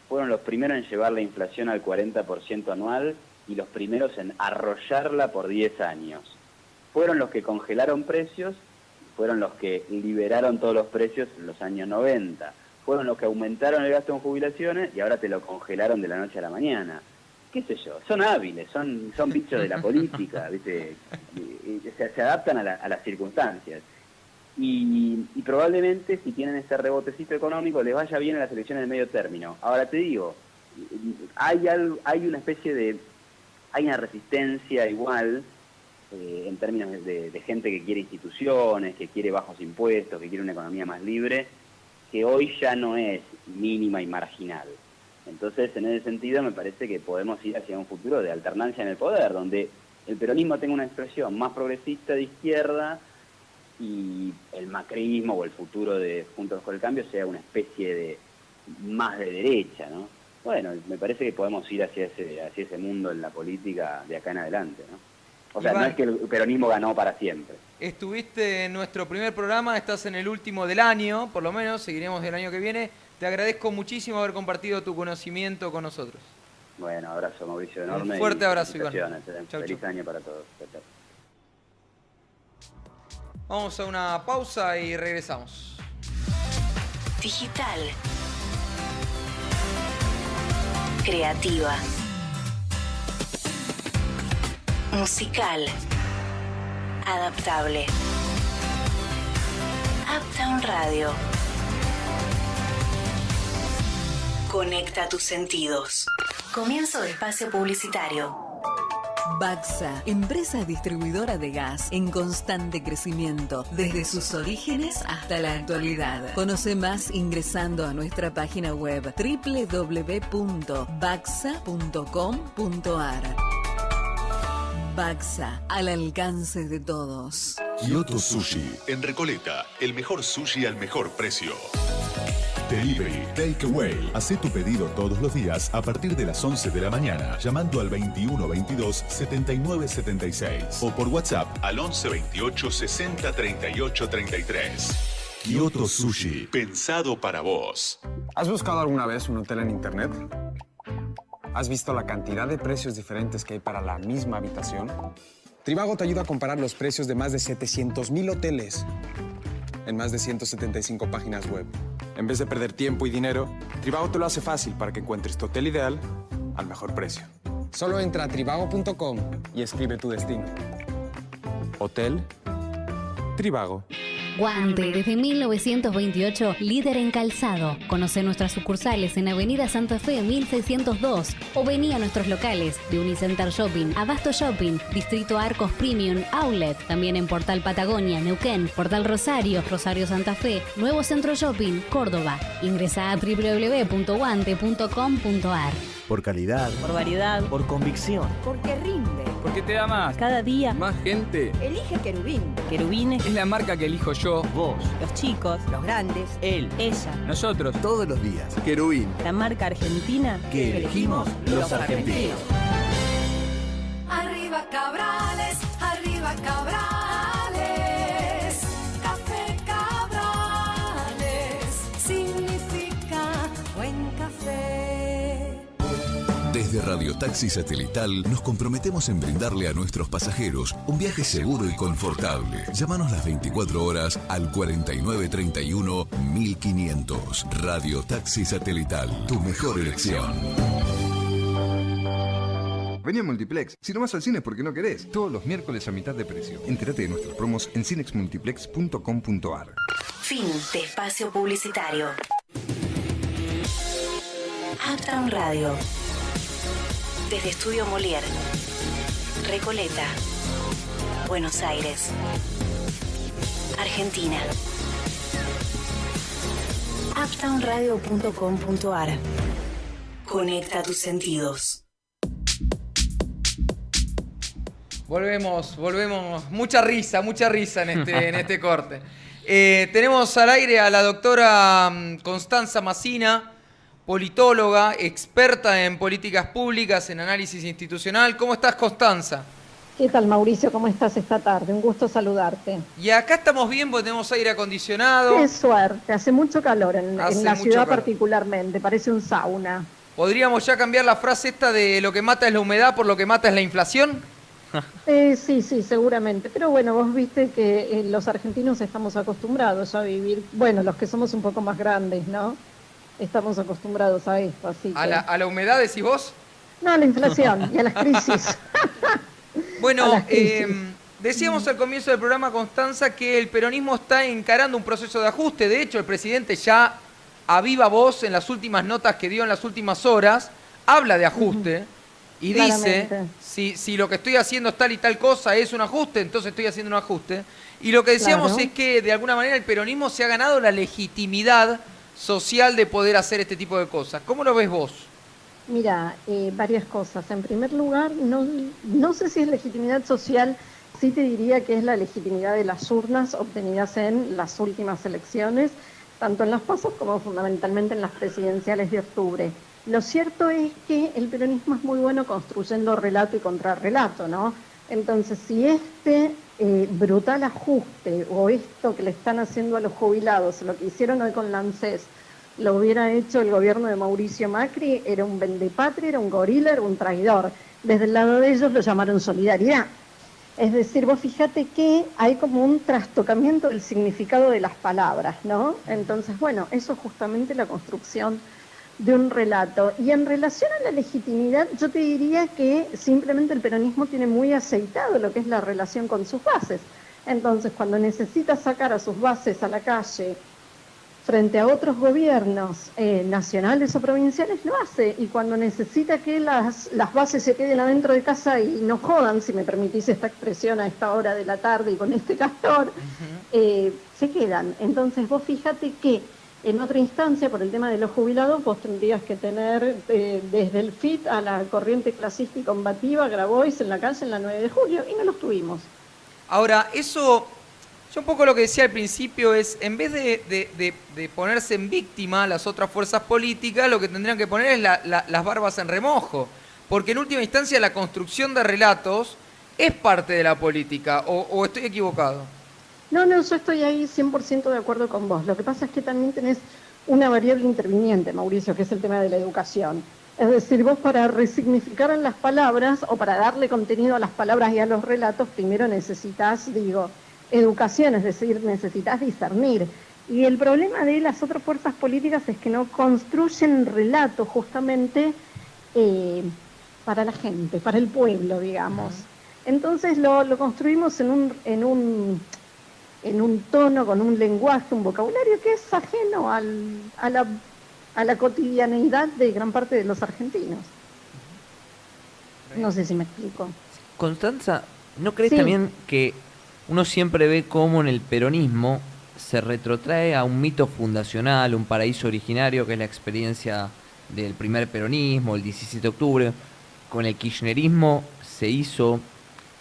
fueron los primeros en llevar la inflación al 40% anual y los primeros en arrollarla por 10 años. Fueron los que congelaron precios, fueron los que liberaron todos los precios en los años 90. Fueron los que aumentaron el gasto en jubilaciones y ahora te lo congelaron de la noche a la mañana. ¿Qué sé yo? Son hábiles, son bichos de la política, ¿viste? Se adaptan a las circunstancias. Y probablemente, si tienen ese rebotecito económico, les vaya bien en las elecciones de medio término. Ahora te digo, hay una especie de... Hay una resistencia igual, en términos de gente que quiere instituciones, que quiere bajos impuestos, que quiere una economía más libre, que hoy ya no es mínima y marginal. Entonces, en ese sentido, me parece que podemos ir hacia un futuro de alternancia en el poder, donde el peronismo tenga una expresión más progresista de izquierda y el macrismo o el futuro de Juntos por el Cambio sea una especie de más de derecha, ¿no? Bueno, me parece que podemos ir hacia ese mundo en la política de acá en adelante, ¿no? O sea, Iván, no es que el peronismo ganó para siempre. Estuviste en nuestro primer programa, estás en el último del año, por lo menos, seguiremos el año que viene. Te agradezco muchísimo haber compartido tu conocimiento con nosotros. Bueno, abrazo, Mauricio, enorme. Un fuerte abrazo, Iván. Feliz año para todos. Chau. Vamos a una pausa y regresamos. Digital. Creativa. Musical. Adaptable. Uptown Radio. Conecta tus sentidos. Comienzo de espacio publicitario. Baxsa, empresa distribuidora de gas en constante crecimiento, desde sus orígenes hasta la actualidad. Conoce más ingresando a nuestra página web www.baxsa.com.ar. Baxsa, al alcance de todos. Kyoto Sushi, en Recoleta, el mejor sushi al mejor precio. Delivery, Takeaway. Hacé tu pedido todos los días a partir de las 11 de la mañana, llamando al 2122 7976 o por WhatsApp al 11 28 60 38 33. Kyoto Sushi, pensado para vos. ¿Has buscado alguna vez un hotel en internet? ¿Has visto la cantidad de precios diferentes que hay para la misma habitación? Trivago te ayuda a comparar los precios de más de 700,000 hoteles en más de 175 páginas web. En vez de perder tiempo y dinero, Trivago te lo hace fácil para que encuentres tu hotel ideal al mejor precio. Solo entra a trivago.com y escribe tu destino. Hotel Trivago. Guante, desde 1928, líder en calzado. Conoce nuestras sucursales en Avenida Santa Fe 1602 o vení a nuestros locales de Unicenter Shopping, Abasto Shopping, Distrito Arcos Premium Outlet, también en Portal Patagonia, Neuquén, Portal Rosario, Rosario Santa Fe, Nuevo Centro Shopping, Córdoba. Ingresa a www.guante.com.ar. Por calidad. Por variedad. Por convicción. Porque rinde. Porque te da más. Cada día. Más gente. Elige Querubín. Querubines. Es la marca que elijo yo. Vos. Los chicos. Los grandes. Él. Ella. Nosotros. Todos los días. Querubín. La marca argentina que elegimos los argentinos. Arriba Cabrales. Arriba Cabrales. Café Cabrales. Significa buen café. Desde Radio Taxi Satelital nos comprometemos en brindarle a nuestros pasajeros un viaje seguro y confortable. Llámanos las 24 horas al 4931-1500. Radio Taxi Satelital, tu mejor elección. Vení a Multiplex. Si no vas al cine es porque no querés. Todos los miércoles a mitad de precio. Entérate de nuestras promos en cinexmultiplex.com.ar. Fin de espacio publicitario. Uptown Radio. Desde Estudio Molière. Recoleta. Buenos Aires. Argentina. uptownradio.com.ar. Conecta tus sentidos. Volvemos. Mucha risa en este corte. Tenemos al aire a la doctora Constanza Massina, politóloga, experta en políticas públicas, en análisis institucional. ¿Cómo estás, Constanza? ¿Qué tal, Mauricio? ¿Cómo estás esta tarde? Un gusto saludarte. Y acá estamos bien porque tenemos aire acondicionado. Qué suerte, hace mucho calor en la ciudad particularmente, parece un sauna. ¿Podríamos ya cambiar la frase esta de lo que mata es la humedad por lo que mata es la inflación? Sí, seguramente. Pero bueno, vos viste que los argentinos estamos acostumbrados a vivir, bueno, los que somos un poco más grandes, ¿no? Estamos acostumbrados a esto, así que... ¿A la humedad decís vos? No, a la inflación y a las crisis. Bueno, decíamos al comienzo del programa, Constanza, que el peronismo está encarando un proceso de ajuste. De hecho, el presidente ya a viva voz en las últimas notas que dio en las últimas horas, habla de ajuste. Y dice, si lo que estoy haciendo es tal y tal cosa es un ajuste, entonces estoy haciendo un ajuste. Y lo que decíamos es que de alguna manera el peronismo se ha ganado la legitimidad social de poder hacer este tipo de cosas. ¿Cómo lo ves vos? Mira, varias cosas. En primer lugar, no sé si es legitimidad social, sí te diría que es la legitimidad de las urnas obtenidas en las últimas elecciones, tanto en las PASO como fundamentalmente en las presidenciales de octubre. Lo cierto es que el peronismo es muy bueno construyendo relato y contrarrelato, ¿no? Entonces, si este brutal ajuste o esto que le están haciendo a los jubilados, lo que hicieron hoy con la ANSES, lo hubiera hecho el gobierno de Mauricio Macri, era un vendepatria, era un gorila, era un traidor. Desde el lado de ellos lo llamaron solidaridad. Es decir, vos fíjate que hay como un trastocamiento del significado de las palabras, ¿no? Entonces, bueno, eso es justamente la construcción de un relato. Y en relación a la legitimidad, yo te diría que simplemente el peronismo tiene muy aceitado lo que es la relación con sus bases. Entonces, cuando necesita sacar a sus bases a la calle frente a otros gobiernos nacionales o provinciales, lo hace. Y cuando necesita que las bases se queden adentro de casa y no jodan, si me permitís esta expresión a esta hora de la tarde y con este castor, se quedan. Entonces, vos fíjate que en otra instancia, por el tema de los jubilados, vos tendrías que tener desde el FIT a la corriente clasista y combativa, Grabois en la calle en la 9 de julio, y no los tuvimos. Ahora, eso, yo un poco lo que decía al principio es, en vez de ponerse en víctima las otras fuerzas políticas, lo que tendrían que poner es las barbas en remojo. Porque en última instancia la construcción de relatos es parte de la política, o estoy equivocado. No, yo estoy ahí 100% de acuerdo con vos. Lo que pasa es que también tenés una variable interviniente, Mauricio, que es el tema de la educación. Es decir, vos para resignificar en las palabras o para darle contenido a las palabras y a los relatos, primero necesitas, educación, es decir, necesitas discernir. Y el problema de las otras fuerzas políticas es que no construyen relatos justamente para la gente, para el pueblo, digamos. Entonces lo construimos en un tono, con un lenguaje, un vocabulario que es ajeno a la cotidianeidad de gran parte de los argentinos. No sé si me explico. Constanza, ¿no crees también que uno siempre ve cómo en el peronismo se retrotrae a un mito fundacional, un paraíso originario, que es la experiencia del primer peronismo, el 17 de octubre? Con el kirchnerismo se hizo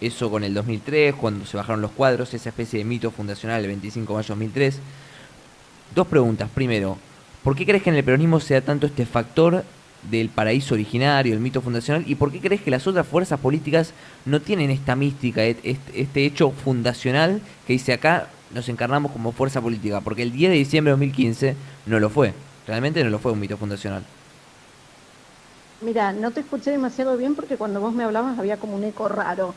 eso con el 2003, cuando se bajaron los cuadros, esa especie de mito fundacional el 25 de mayo de 2003. Dos preguntas. Primero, ¿por qué crees que en el peronismo se da tanto este factor del paraíso originario, el mito fundacional? ¿Y por qué crees que las otras fuerzas políticas no tienen esta mística, este hecho fundacional que dice acá nos encarnamos como fuerza política? Porque el 10 de diciembre de 2015 no lo fue. Realmente no lo fue un mito fundacional. Mira, no te escuché demasiado bien porque cuando vos me hablabas había como un eco raro.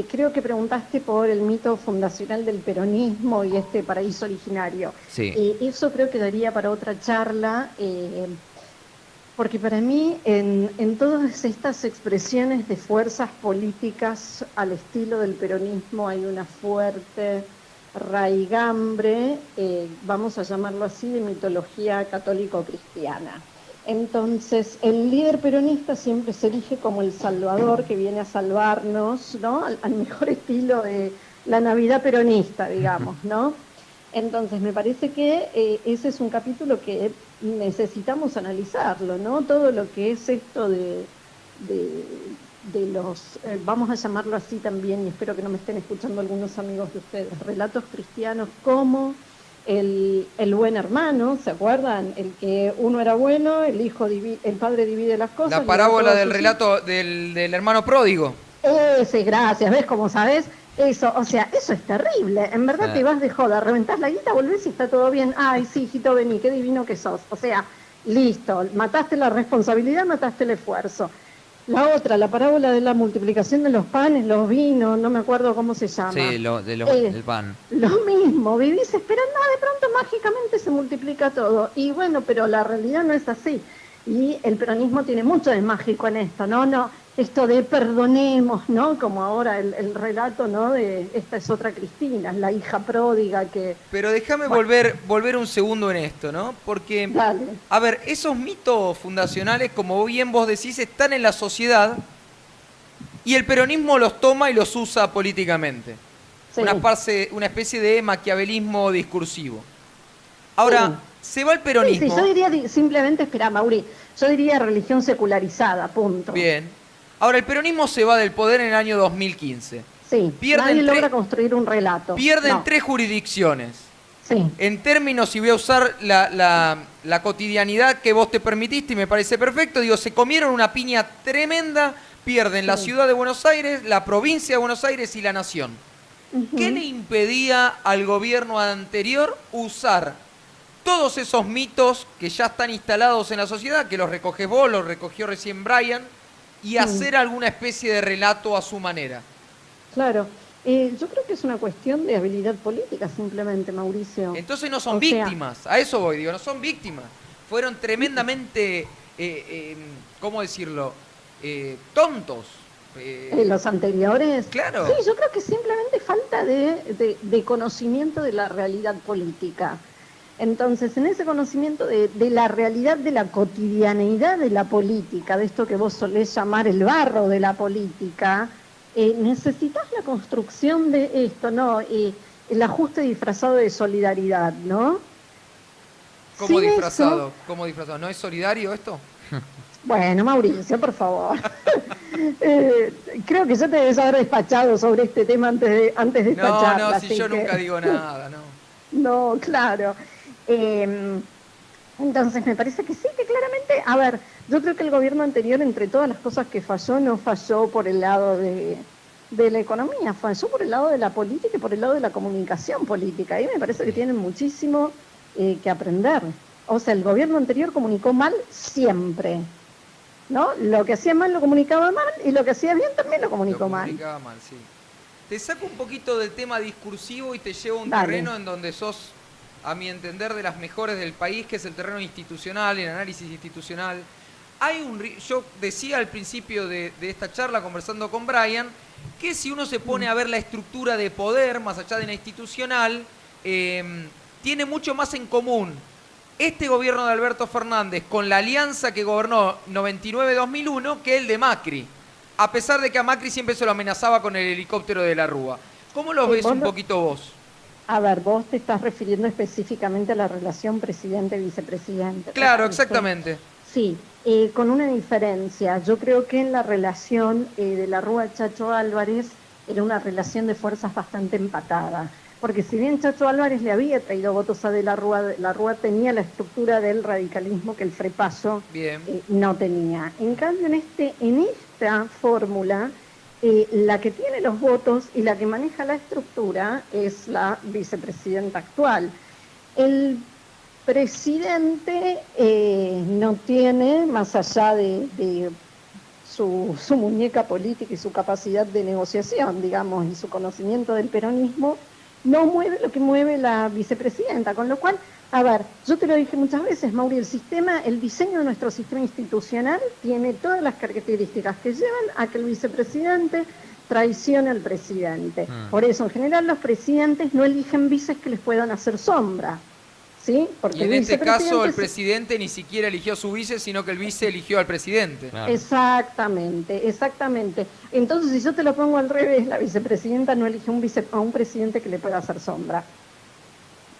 Creo que preguntaste por el mito fundacional del peronismo y este paraíso originario. Sí. Eso creo que daría para otra charla, porque para mí en todas estas expresiones de fuerzas políticas al estilo del peronismo hay una fuerte raigambre, vamos a llamarlo así, de mitología católico-cristiana. Entonces, el líder peronista siempre se elige como el salvador que viene a salvarnos, ¿no? Al mejor estilo de la Navidad peronista, digamos, ¿no? Entonces, me parece que ese es un capítulo que necesitamos analizarlo, ¿no? Todo lo que es esto de los, vamos a llamarlo así también, y espero que no me estén escuchando algunos amigos de ustedes, relatos cristianos como el buen hermano, ¿se acuerdan? El que uno era bueno, el padre divide las cosas. La parábola del relato del hermano pródigo. Sí, gracias, ¿ves cómo sabes? Eso, o sea, eso es terrible. En verdad te vas de joda, reventás la guita, volvés y está todo bien. Ay, sí, hijito, vení, qué divino que sos. O sea, listo, mataste la responsabilidad, mataste el esfuerzo. La otra, la parábola de la multiplicación de los panes, los vinos, no me acuerdo cómo se llama. Sí, del pan. Lo mismo, vivís esperando, de pronto mágicamente se multiplica todo. Y bueno, pero la realidad no es así. Y el peronismo tiene mucho de mágico en esto, ¿no? Esto de perdonemos, ¿no? Como ahora el relato, ¿no? De esta es otra Cristina, la hija pródiga que... Pero déjame volver un segundo en esto, ¿no? Porque, Dale. A ver, esos mitos fundacionales, como bien vos decís, están en la sociedad y el peronismo los toma y los usa políticamente. Sí. Una especie de maquiavelismo discursivo. Ahora, se va el peronismo... Sí, yo diría simplemente, espera, Mauri, yo diría religión secularizada, punto. Bien. Ahora, el peronismo se va del poder en el año 2015. Sí, nadie logra construir un relato. Pierden 3 jurisdicciones. Sí. En términos, y voy a usar la cotidianidad que vos te permitiste y me parece perfecto, digo, se comieron una piña tremenda, pierden la ciudad de Buenos Aires, la provincia de Buenos Aires y la nación. ¿Qué le impedía al gobierno anterior usar todos esos mitos que ya están instalados en la sociedad, que los recoges vos, los recogió recién Brian, y hacer alguna especie de relato a su manera? Claro, yo creo que es una cuestión de habilidad política simplemente, Mauricio. Entonces no son víctimas, a eso voy, digo, no son víctimas. Fueron tremendamente, ¿cómo decirlo? Tontos. ¿Los anteriores? Claro. Sí, yo creo que simplemente falta de conocimiento de la realidad política. Entonces, en ese conocimiento de la realidad, de la cotidianeidad de la política, de esto que vos solés llamar el barro de la política, necesitas la construcción de esto, ¿no? El ajuste disfrazado de solidaridad, ¿no? ¿Cómo Sin disfrazado? eso, ¿Cómo disfrazado? ¿No es solidario esto? bueno, Mauricio, por favor. Creo que ya te debes haber despachado sobre este tema antes de esta charla. No, si yo nunca digo nada, no. No, claro. Entonces me parece que sí, que claramente, a ver, yo creo que el gobierno anterior, entre todas las cosas que falló, no falló por el lado de la economía, falló por el lado de la política y por el lado de la comunicación política. Ahí me parece que tienen muchísimo que aprender. O sea, el gobierno anterior comunicó mal siempre, ¿no? Lo que hacía mal lo comunicaba mal y lo que hacía bien también lo comunicó mal. Sí. Te saco un poquito del tema discursivo y te llevo a un Dale. terreno en donde sos, a mi entender, de las mejores del país, que es el terreno institucional, el análisis institucional. Yo decía al principio de esta charla, conversando con Brian, que si uno se pone a ver la estructura de poder, más allá de la institucional, tiene mucho más en común este gobierno de Alberto Fernández con la alianza que gobernó 99-2001 que el de Macri. A pesar de que a Macri siempre se lo amenazaba con el helicóptero de la Rúa. ¿Cómo lo ves un poquito vos? A ver, vos te estás refiriendo específicamente a la relación presidente-vicepresidente. Claro, exactamente. Sí, con una diferencia. Yo creo que en la relación de la Rúa-Chacho Álvarez era una relación de fuerzas bastante empatada. Porque si bien Chacho Álvarez le había traído votos a De la Rúa tenía la estructura del radicalismo que el Frepaso no tenía. En cambio, en esta fórmula, la que tiene los votos y la que maneja la estructura es la vicepresidenta actual. presidente no tiene, más allá de su muñeca política y su capacidad de negociación, digamos, y su conocimiento del peronismo, no mueve lo que mueve la vicepresidenta, con lo cual, a ver, yo te lo dije muchas veces, Mauri, el diseño de nuestro sistema institucional tiene todas las características que llevan a que el vicepresidente traicione al presidente. Por eso, en general, los presidentes no eligen vices que les puedan hacer sombra, ¿sí? Porque y en este caso el presidente ni siquiera eligió a su vice, sino que el vice eligió al presidente. Claro. Exactamente. Entonces, si yo te lo pongo al revés, la vicepresidenta no elige a un presidente que le pueda hacer sombra.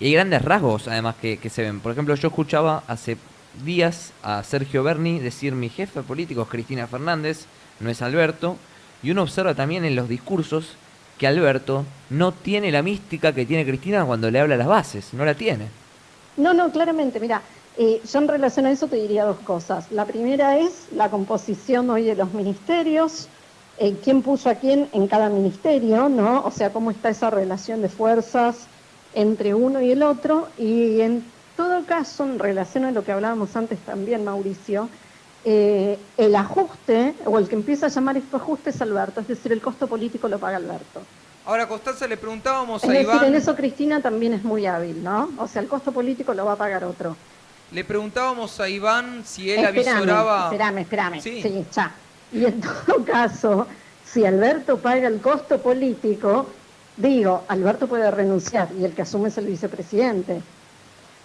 Y hay grandes rasgos, además, que se ven. Por ejemplo, yo escuchaba hace días a Sergio Berni decir: mi jefe político es Cristina Fernández, no es Alberto. Y uno observa también en los discursos que Alberto no tiene la mística que tiene Cristina cuando le habla a las bases, no la tiene. No, claramente, mira, yo en relación a eso te diría dos cosas. La primera es la composición hoy de los ministerios, quién puso a quién en cada ministerio, ¿no? O sea, cómo está esa relación de fuerzas entre uno y el otro. Y en todo caso, en relación a lo que hablábamos antes también, Mauricio, el ajuste, o el que empieza a llamar esto ajuste, es Alberto, es decir, el costo político lo paga Alberto. Ahora, Constanza, le preguntábamos a Iván... Es decir, en eso Cristina también es muy hábil, ¿no? O sea, el costo político lo va a pagar otro. Le preguntábamos a Iván si él avisoraba... Espérame. Sí, ya. Y en todo caso, si Alberto paga el costo político, digo, Alberto puede renunciar y el que asume es el vicepresidente.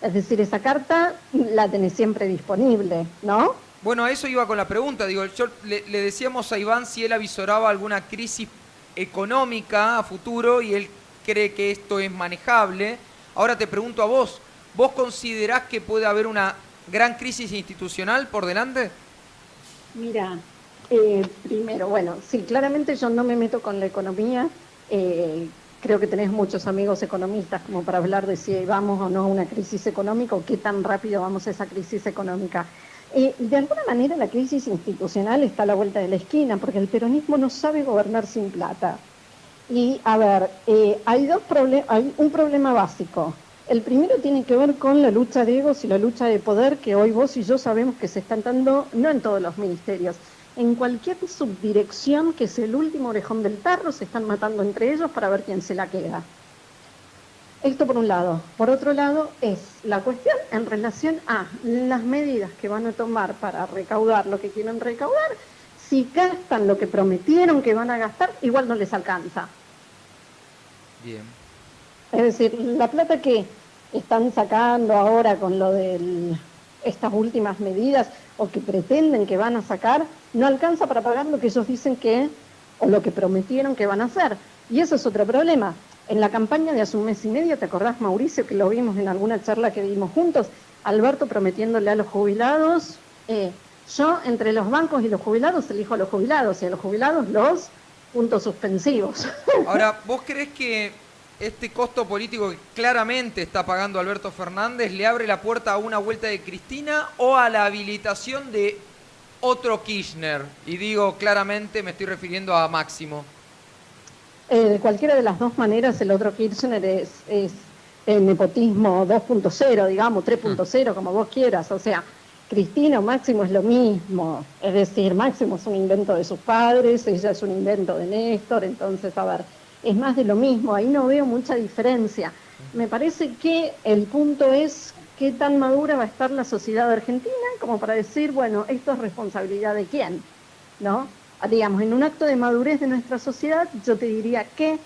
Es decir, esa carta la tenés siempre disponible, ¿no? Bueno, a eso iba con la pregunta. Digo, yo le decíamos a Iván si él avisoraba alguna crisis económica a futuro y él cree que esto es manejable. Ahora te pregunto a vos, ¿vos considerás que puede haber una gran crisis institucional por delante? Mira, primero, bueno, sí, claramente yo no me meto con la economía. Creo que tenés muchos amigos economistas como para hablar de si vamos o no a una crisis económica o qué tan rápido vamos a esa crisis económica. De alguna manera la crisis institucional está a la vuelta de la esquina, porque el peronismo no sabe gobernar sin plata. Y, a ver, hay un problema básico. El primero tiene que ver con la lucha de egos y la lucha de poder que hoy vos y yo sabemos que se están dando, no en todos los ministerios, en cualquier subdirección que es el último orejón del tarro, se están matando entre ellos para ver quién se la queda. Esto por un lado. Por otro lado es la cuestión en relación a las medidas que van a tomar para recaudar lo que quieren recaudar. Si gastan lo que prometieron que van a gastar, igual no les alcanza. Bien. Es decir, la plata que están sacando ahora con lo de estas últimas medidas o que pretenden que van a sacar, no alcanza para pagar lo que ellos dicen que, o lo que prometieron que van a hacer. Y eso es otro problema. En la campaña de hace un mes y medio, ¿te acordás, Mauricio, que lo vimos en alguna charla que dimos juntos? Alberto prometiéndole a los jubilados, yo entre los bancos y los jubilados elijo a los jubilados, y a los jubilados los puntos suspensivos. Ahora, ¿vos creés que este costo político que claramente está pagando Alberto Fernández le abre la puerta a una vuelta de Cristina o a la habilitación de otro Kirchner? Y digo claramente, me estoy refiriendo a Máximo. De cualquiera de las dos maneras, el otro Kirchner es el nepotismo 2.0, digamos, 3.0, como vos quieras. O sea, Cristina o Máximo es lo mismo. Es decir, Máximo es un invento de sus padres, ella es un invento de Néstor. Entonces, a ver, es más de lo mismo. Ahí no veo mucha diferencia. Me parece que el punto es qué tan madura va a estar la sociedad argentina como para decir, bueno, esto es responsabilidad de quién, ¿no? Digamos, en un acto de madurez de nuestra sociedad, yo te diría que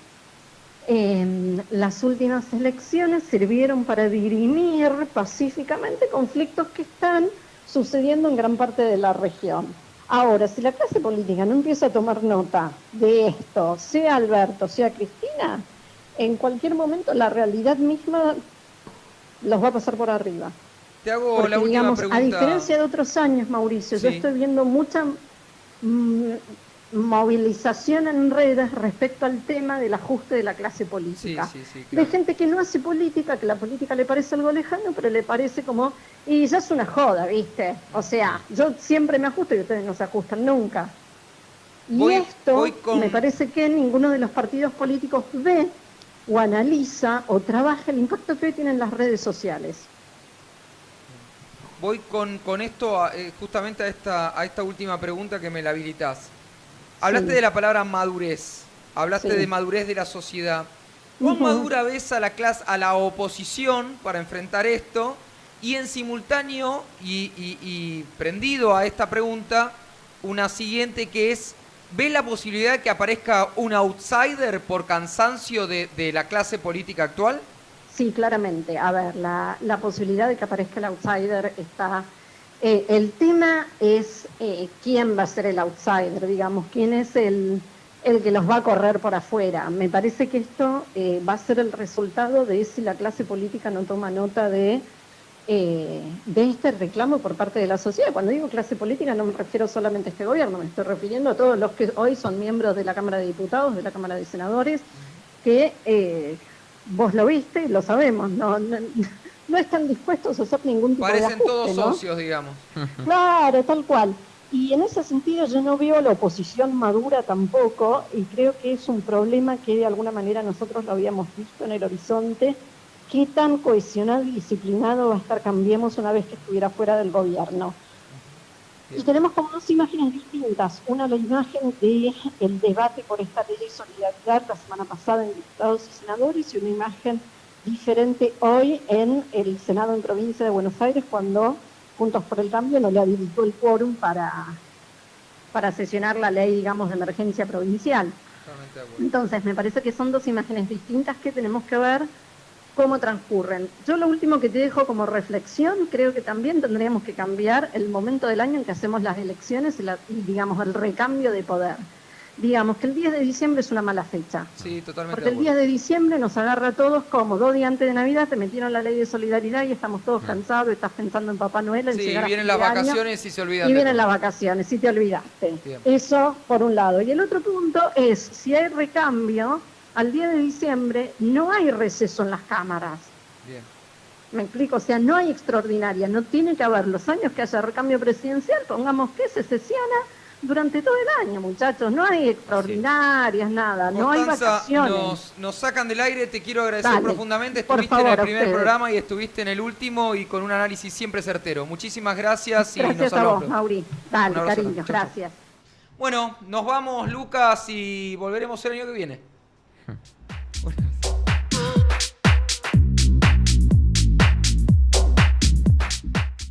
las últimas elecciones sirvieron para dirimir pacíficamente conflictos que están sucediendo en gran parte de la región. Ahora, si la clase política no empieza a tomar nota de esto, sea Alberto, sea Cristina, en cualquier momento la realidad misma los va a pasar por arriba. Te hago porque, la última digamos, pregunta. A diferencia de otros años, Mauricio, Sí. yo estoy viendo mucha movilización en redes respecto al tema del ajuste de la clase política. Sí, claro. De gente que no hace política, que la política le parece algo lejano, pero le parece como, y ya es una joda, ¿viste? O sea, yo siempre me ajusto y ustedes no se ajustan nunca. Y esto me parece que ninguno de los partidos políticos ve o analiza o trabaja el impacto que hoy tienen las redes sociales. voy con esto justamente a esta última pregunta que me la habilitás. Hablaste de la palabra madurez, hablaste de madurez de la sociedad. ¿Cuán madura ves a la clase, a la oposición para enfrentar esto? Y en simultáneo y prendido a esta pregunta, una siguiente que es, ¿ves la posibilidad de que aparezca un outsider por cansancio de la clase política actual? Sí, claramente. A ver, la posibilidad de que aparezca el outsider está... el tema es quién va a ser el outsider, digamos, quién es el que los va a correr por afuera. Me parece que esto va a ser el resultado de si la clase política no toma nota de este reclamo por parte de la sociedad. Cuando digo clase política no me refiero solamente a este gobierno, me estoy refiriendo a todos los que hoy son miembros de la Cámara de Diputados, de la Cámara de Senadores, que vos lo viste, lo sabemos, no están dispuestos a hacer ningún tipo de ajuste, parecen todos socios, digamos. Claro, tal cual. Y en ese sentido yo no veo la oposición madura tampoco, y creo que es un problema que de alguna manera nosotros lo habíamos visto en el horizonte. ¿Qué tan cohesionado y disciplinado va a estar Cambiemos una vez que estuviera fuera del gobierno? Y tenemos como dos imágenes distintas. Una, la imagen del debate por esta ley de solidaridad la semana pasada en diputados y senadores, y una imagen diferente hoy en el Senado en Provincia de Buenos Aires, cuando Juntos por el Cambio no le habilitó el quórum para sesionar la ley, digamos, de emergencia provincial. Entonces, me parece que son dos imágenes distintas que tenemos que ver cómo transcurren. Yo lo último que te dejo como reflexión, creo que también tendríamos que cambiar el momento del año en que hacemos las elecciones y digamos, el recambio de poder. Digamos que el 10 de diciembre es una mala fecha. Sí, totalmente. Porque el 10 de diciembre nos agarra a todos como 2 días antes de Navidad, te metieron la ley de solidaridad y estamos todos cansados, estás pensando en Papá Noel, en llegar a vienen fin las de año, vacaciones y se olvidan. y vienen las vacaciones y te olvidaste. Bien. Eso por un lado. Y el otro punto es, si hay recambio, al 10 de diciembre no hay receso en las cámaras. Bien. Me explico, o sea, no hay extraordinaria, no tiene que haber los años que haya recambio presidencial, pongamos que se sesiona durante todo el año, muchachos, no hay extraordinarias, nada, no hay vacaciones. Nos sacan del aire, te quiero agradecer profundamente, estuviste por favor, en el primer ustedes. programa y estuviste en el último y con un análisis siempre certero. Muchísimas gracias y Gracias nos a hablamos. vos, Mauri. Dale, Un abrazo cariño, grande. Chau, chau. gracias. Bueno, nos vamos, Lucas, y volveremos el año que viene.